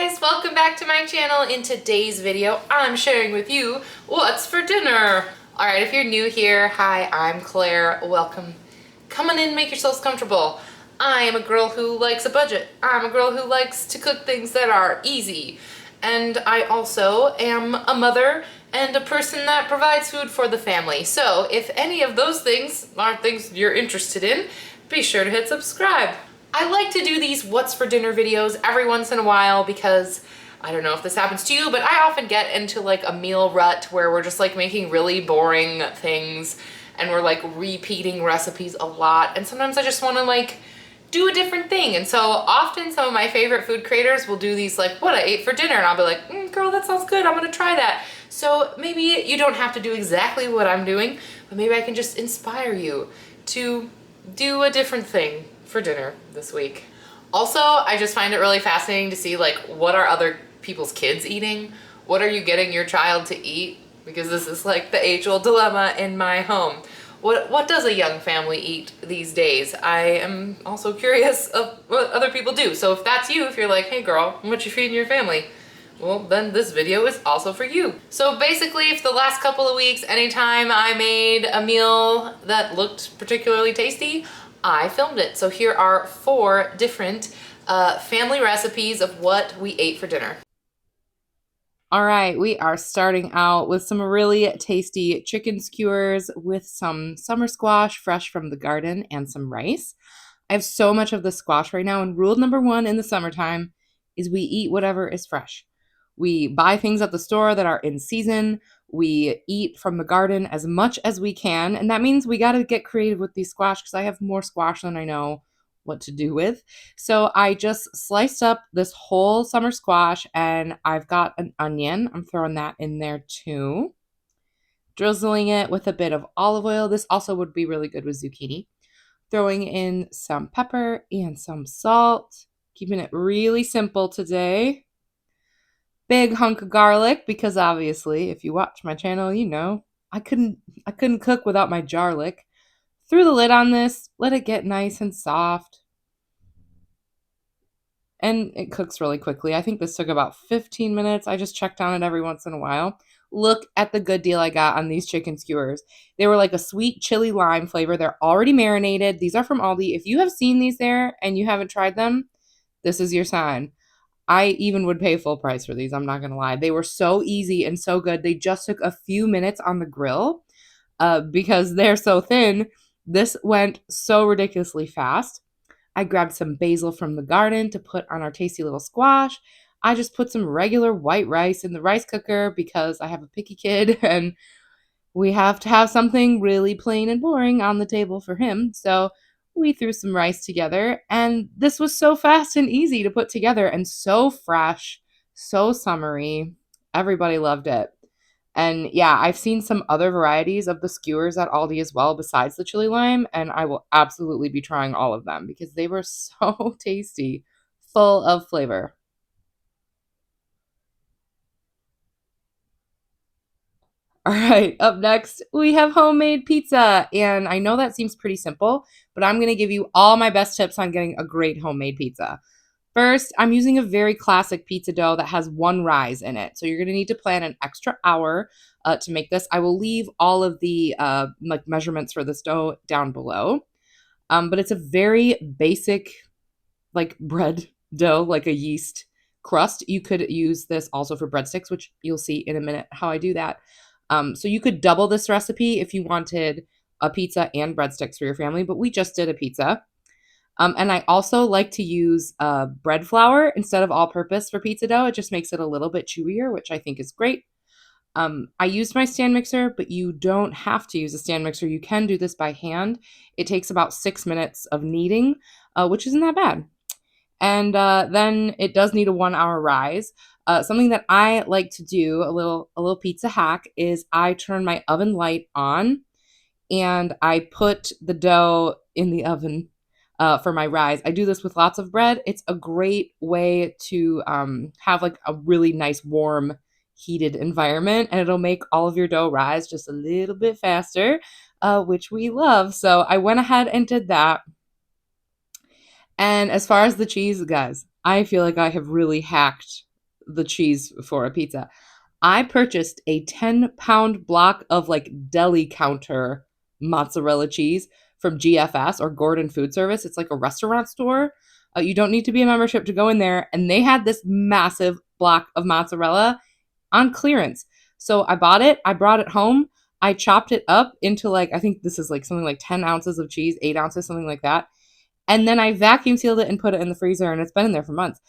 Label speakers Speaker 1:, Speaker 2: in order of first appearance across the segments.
Speaker 1: guys, welcome back to my channel. In today's video, I'm sharing with you what's for dinner. All right, if you're new here, hi, I'm Claire. Welcome. Come on in, make yourselves comfortable. I am a girl who likes a budget. I'm a girl who likes to cook things that are easy. And I also am a mother and a person that provides food for the family. So if any of those things are things you're interested in, be sure to hit subscribe. I like to do these what's for dinner videos every once in a while because I don't know if this happens to you, but I often get into like a meal rut where we're just like making really boring things and we're like repeating recipes a lot. And sometimes I just want to like do a different thing. And so often some of my favorite food creators will do these like what I ate for dinner, and I'll be like, girl, that sounds good. I'm gonna try that. So maybe you don't have to do exactly what I'm doing, but maybe I can just inspire you to do a different thing for dinner this week. Also, I just find it really fascinating to see like what are other people's kids eating? What are you getting your child to eat? Because this is like the age-old dilemma in my home. What does a young family eat these days? I am also curious of what other people do. So if that's you, if you're like, hey girl, what you feeding your family? Well, then this video is also for you. So basically, for the last couple of weeks, anytime I made a meal that looked particularly tasty, I filmed it. So here are 4 different family recipes of what we ate for dinner. All right, we are starting out with some really tasty chicken skewers with some summer squash fresh from the garden and some rice. I have so much of the squash right now, and rule number 1 in the summertime is we eat whatever is fresh. We buy things at the store that are in season. We eat from the garden as much as we can, and that means we got to get creative with these squash because I have more squash than I know what to do with. So I just sliced up this whole summer squash, and I've got an onion. I'm throwing that in there too. Drizzling it with a bit of olive oil. This also would be really good with zucchini. Throwing in some pepper and some salt. Keeping it really simple today. Big hunk of garlic, because obviously if you watch my channel, you know I couldn't cook without my jarlic. Threw the lid on this, let it get nice and soft. And it cooks really quickly. I think this took about 15 minutes. I just checked on it every once in a while. Look at the good deal I got on these chicken skewers. They were like a sweet chili lime flavor. They're already marinated. These are from Aldi. If you have seen these there and you haven't tried them, this is your sign. I even would pay full price for these. I'm not going to lie. They were so easy and so good. They just took a few minutes on the grill because they're so thin. This went so ridiculously fast. I grabbed some basil from the garden to put on our tasty little squash. I just put some regular white rice in the rice cooker because I have a picky kid and we have to have something really plain and boring on the table for him. So we threw some rice together, and this was so fast and easy to put together and so fresh, so summery. Everybody loved it. And yeah, I've seen some other varieties of the skewers at Aldi as well besides the chili lime, and I will absolutely be trying all of them because they were so tasty, full of flavor. All right, up next, we have homemade pizza. And I know that seems pretty simple, but I'm going to give you all my best tips on getting a great homemade pizza. First, I'm using a very classic pizza dough that has 1 rise in it. So you're going to need to plan an extra hour to make this. I will leave all of the like measurements for this dough down below. But it's a very basic like bread dough, like a yeast crust. You could use this also for breadsticks, which you'll see in a minute how I do that. So you could double this recipe if you wanted a pizza and breadsticks for your family, but we just did a pizza. And I also like to use bread flour instead of all-purpose for pizza dough. It just makes it a little bit chewier, which I think is great. I used my stand mixer, but you don't have to use a stand mixer. You can do this by hand. It takes about 6 minutes of kneading, which isn't that bad. And then it does need a 1-hour rise. Something that I like to do, a little pizza hack, is I turn my oven light on and I put the dough in the oven for my rise. I do this with lots of bread. It's a great way to have like a really nice warm heated environment, and it'll make all of your dough rise just a little bit faster, which we love. So I went ahead and did that. And as far as the cheese, guys, I feel like I have really hacked the cheese for a pizza. I purchased a 10-pound block of like deli counter mozzarella cheese from GFS or Gordon Food Service. It's like a restaurant store. You don't need to be a membership to go in there. And they had this massive block of mozzarella on clearance. So I bought it, I brought it home, I chopped it up into like, I think this is like something like 10 ounces of cheese, 8 ounces, something like that. And then I vacuum sealed it and put it in the freezer, and it's been in there for months.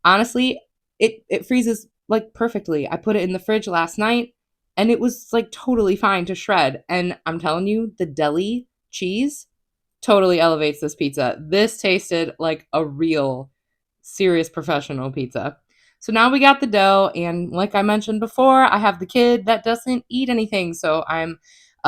Speaker 1: Honestly, it freezes like perfectly. I put it in the fridge last night and it was like totally fine to shred. And I'm telling you, the deli cheese totally elevates this pizza. This tasted like a real serious professional pizza. So now we got the dough, and like I mentioned before, I have the kid that doesn't eat anything, so I'm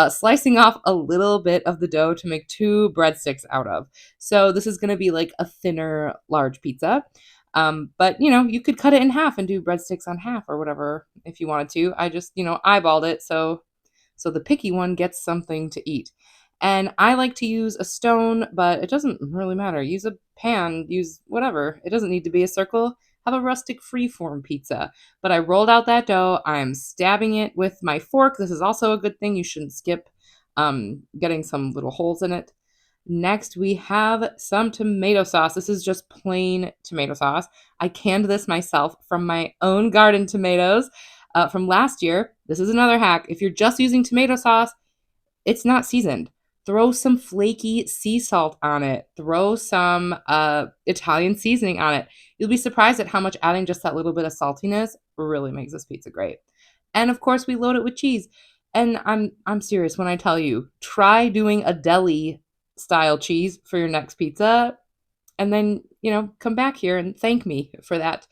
Speaker 1: slicing off a little bit of the dough to make 2 breadsticks out of. So this is going to be like a thinner, large pizza. But you could cut it in half and do breadsticks on half or whatever if you wanted to. I just, eyeballed it so the picky one gets something to eat. And I like to use a stone, but it doesn't really matter. Use a pan, use whatever. It doesn't need to be a circle. Have a rustic freeform pizza. But I rolled out that dough. I'm stabbing it with my fork. This is also a good thing. You shouldn't skip getting some little holes in it. Next, we have some tomato sauce. This is just plain tomato sauce. I canned this myself from my own garden tomatoes from last year. This is another hack. If you're just using tomato sauce, it's not seasoned. Throw some flaky sea salt on it. Throw some Italian seasoning on it. You'll be surprised at how much adding just that little bit of saltiness really makes this pizza great. And of course, we load it with cheese. And I'm serious when I tell you, try doing a deli style cheese for your next pizza, and then come back here and thank me for that.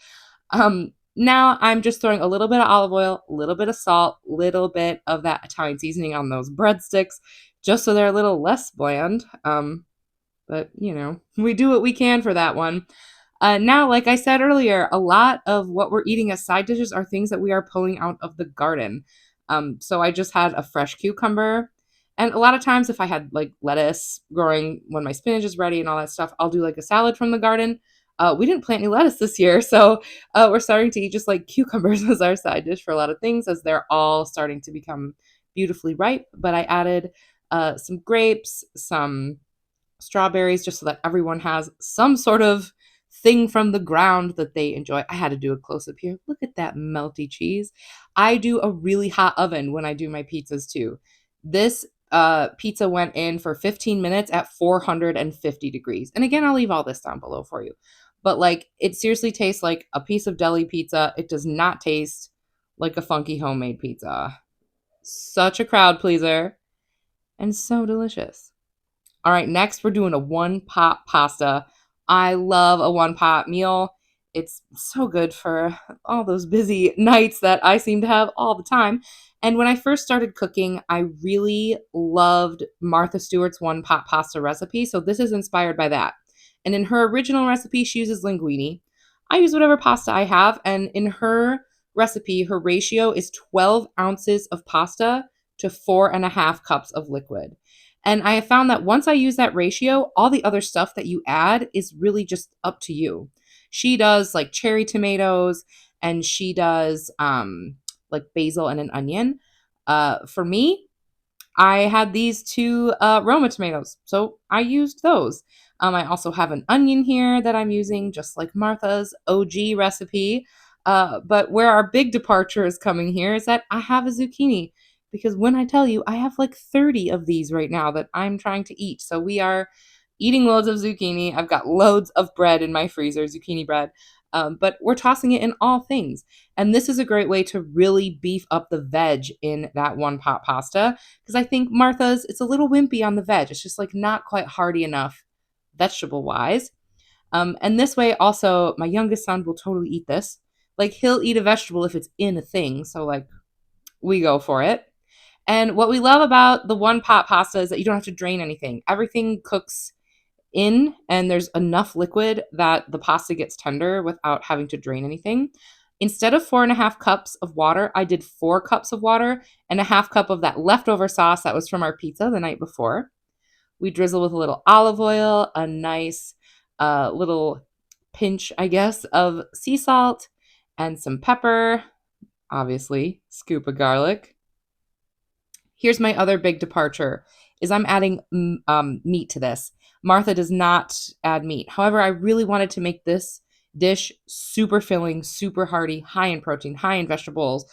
Speaker 1: Now I'm just throwing a little bit of olive oil, a little bit of salt, little bit of that Italian seasoning on those breadsticks, just so they're a little less bland. But we do what we can for that one. Now, like I said earlier, a lot of what we're eating as side dishes are things that we are pulling out of the garden. So I just had a fresh cucumber. And a lot of times if I had like lettuce growing when my spinach is ready and all that stuff, I'll do like a salad from the garden. We didn't plant any lettuce this year, so we're starting to eat just like cucumbers as our side dish for a lot of things as they're all starting to become beautifully ripe. But I added some grapes, some strawberries, just so that everyone has some sort of thing from the ground that they enjoy. I had to do a close up here. Look at that melty cheese. I do a really hot oven when I do my pizzas too. This pizza went in for 15 minutes at 450 degrees. And again, I'll leave all this down below for you. But like, it seriously tastes like a piece of deli pizza. It does not taste like a funky homemade pizza. Such a crowd pleaser and so delicious. All right, next we're doing a one-pot pasta. I love a one-pot meal. It's so good for all those busy nights that I seem to have all the time. And when I first started cooking, I really loved Martha Stewart's one-pot pasta recipe. So this is inspired by that. And in her original recipe, she uses linguine. I use whatever pasta I have. And in her recipe, her ratio is 12 ounces of pasta to 4.5 cups of liquid. And I have found that once I use that ratio, all the other stuff that you add is really just up to you. She does like cherry tomatoes, and she does like basil and an onion. For me, I had these 2 Roma tomatoes, so I used those. I also have an onion here that I'm using, just like Martha's OG recipe. But where our big departure is coming here is that I have a zucchini. Because when I tell you, I have like 30 of these right now that I'm trying to eat. So we are eating loads of zucchini. I've got loads of bread in my freezer, zucchini bread. But we're tossing it in all things. And this is a great way to really beef up the veg in that one pot pasta. Because I think Martha's, it's a little wimpy on the veg. It's just like not quite hearty enough vegetable wise. And this way also, my youngest son will totally eat this. Like he'll eat a vegetable if it's in a thing. So like we go for it. And what we love about the one pot pasta is that you don't have to drain anything. Everything cooks in, and there's enough liquid that the pasta gets tender without having to drain anything. Instead of 4.5 cups of water, I did 4 cups of water and a half cup of that leftover sauce that was from our pizza the night before. We drizzle with a little olive oil, a nice little pinch, I guess, of sea salt, and some pepper, obviously, scoop of garlic. Here's my other big departure is I'm adding meat to this. Martha does not add meat. However, I really wanted to make this dish super filling, super hearty, high in protein, high in vegetables,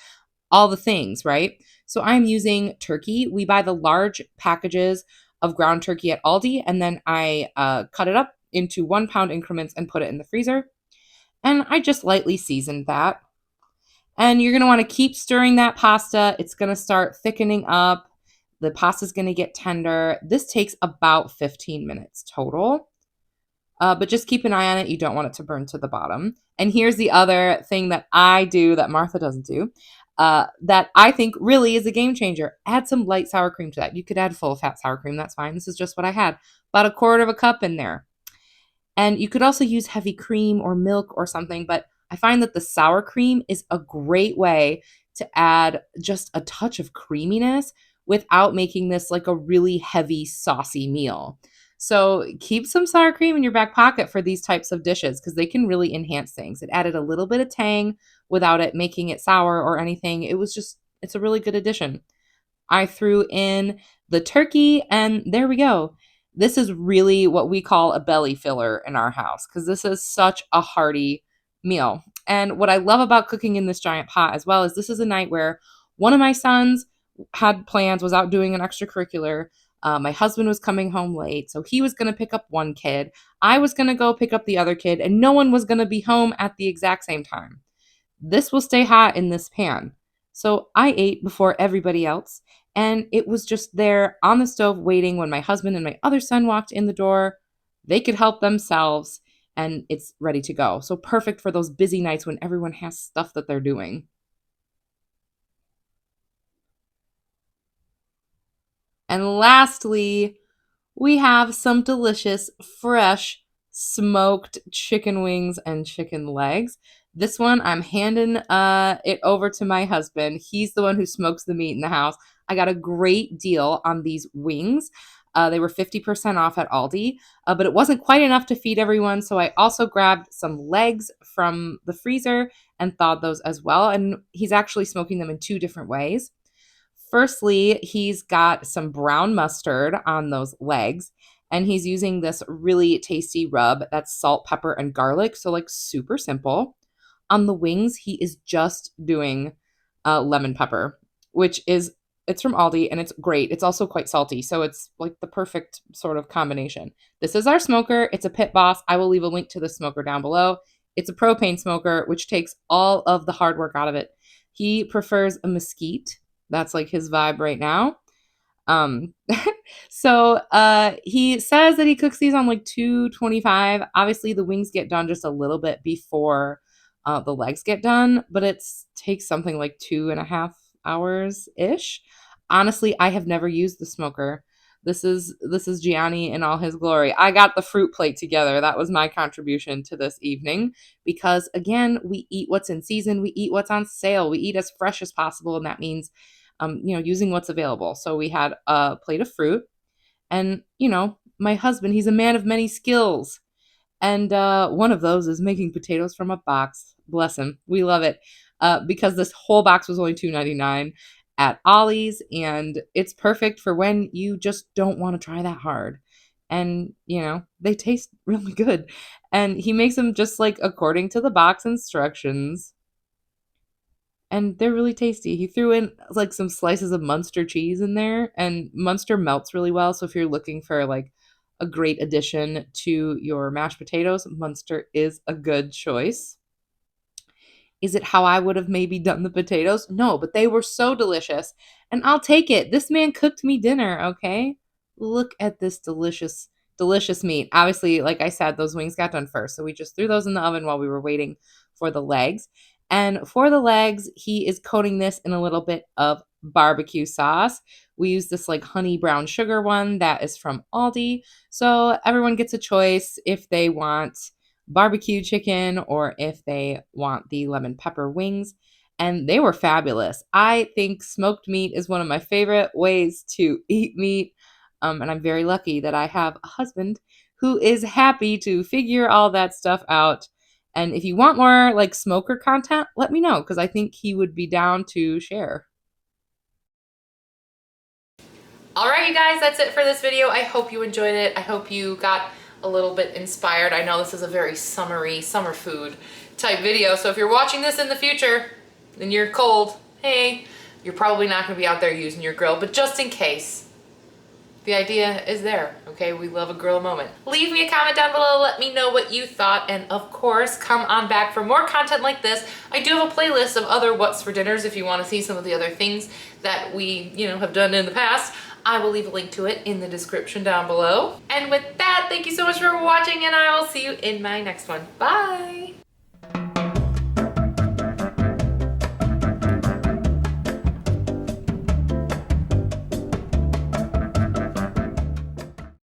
Speaker 1: all the things, right? So I'm using turkey. We buy the large packages of ground turkey at Aldi, and then I cut it up into 1 pound increments and put it in the freezer. And I just lightly seasoned that. And you're going to want to keep stirring that pasta. It's going to start thickening up. The pasta's going to get tender. This takes about 15 minutes total. But just keep an eye on it. You don't want it to burn to the bottom. And here's the other thing that I do that Martha doesn't do, that I think really is a game changer. Add some light sour cream to that. You could add full fat sour cream. That's fine. This is just what I had. About a quarter of a cup in there. And you could also use heavy cream or milk or something, but I find that the sour cream is a great way to add just a touch of creaminess without making this like a really heavy, saucy meal. So keep some sour cream in your back pocket for these types of dishes because they can really enhance things. It added a little bit of tang without it making it sour or anything. It's a really good addition. I threw in the turkey, and there we go. This is really what we call a belly filler in our house because this is such a hearty meal. And what I love about cooking in this giant pot as well is this is a night where one of my sons had plans, was out doing an extracurricular. My husband was coming home late, so he was going to pick up one kid. I was going to go pick up the other kid, and no one was going to be home at the exact same time. This will stay hot in this pan. So I ate before everybody else, and it was just there on the stove waiting when my husband and my other son walked in the door. They could help themselves, and it's ready to go. So perfect for those busy nights when everyone has stuff that they're doing. And lastly, we have some delicious, fresh, smoked chicken wings and chicken legs. This one, I'm handing it over to my husband. He's the one who smokes the meat in the house. I got a great deal on these wings. They were 50% off at Aldi, but it wasn't quite enough to feed everyone. So I also grabbed some legs from the freezer and thawed those as well. And he's actually smoking them in two different ways. Firstly, he's got some brown mustard on those legs, and he's using this really tasty rub that's salt, pepper, and garlic. So, like, super simple. On the wings, he is just doing lemon pepper, which is, it's from Aldi and it's great. It's also quite salty. So, it's like the perfect sort of combination. This is our smoker. It's a Pit Boss. I will leave a link to the smoker down below. It's a propane smoker, which takes all of the hard work out of it. He prefers a mesquite. That's like his vibe right now. Um, he says that he cooks these on like 225. Obviously, the wings get done just a little bit before the legs get done, but it takes something like 2.5 hours ish. Honestly, I have never used the smoker. This is Gianni in all his glory. I got the fruit plate together. That was my contribution to this evening because again, we eat what's in season, we eat what's on sale, we eat as fresh as possible, and that means using what's available. So we had a plate of fruit, and my husband, he's a man of many skills, and one of those is making potatoes from a box. Bless him, we love it because this whole box was only $2.99 at Ollie's, and it's perfect for when you just don't want to try that hard. And they taste really good, and he makes them just like according to the box instructions, and they're really tasty. He threw in like some slices of Munster cheese in there, and Munster melts really well. So if you're looking for like a great addition to your mashed potatoes, Munster is a good choice. Is it how I would have maybe done the potatoes? No, but they were so delicious, and I'll take it. This man cooked me dinner, okay? Look at this delicious, delicious meat. Obviously, like I said, those wings got done first, so we just threw those in the oven while we were waiting for the legs. And for the legs, he is coating this in a little bit of barbecue sauce. We use this like honey brown sugar one that is from Aldi. So everyone gets a choice if they want barbecue chicken or if they want the lemon pepper wings. And they were fabulous. I think smoked meat is one of my favorite ways to eat meat. And I'm very lucky that I have a husband who is happy to figure all that stuff out And if you want more like smoker content, let me know because I think he would be down to share. All right, you guys, that's it for this video. I hope you enjoyed it. I hope you got a little bit inspired. I know this is a very summery, summer food type video. So if you're watching this in the future and you're cold, hey, you're probably not gonna be out there using your grill, but just in case, the idea is there, okay? We love a grill moment. Leave me a comment down below, let me know what you thought, and of course, come on back for more content like this. I do have a playlist of other what's for dinners if you wanna see some of the other things that we, have done in the past. I will leave a link to it in the description down below. And with that, thank you so much for watching, and I will see you in my next one. Bye!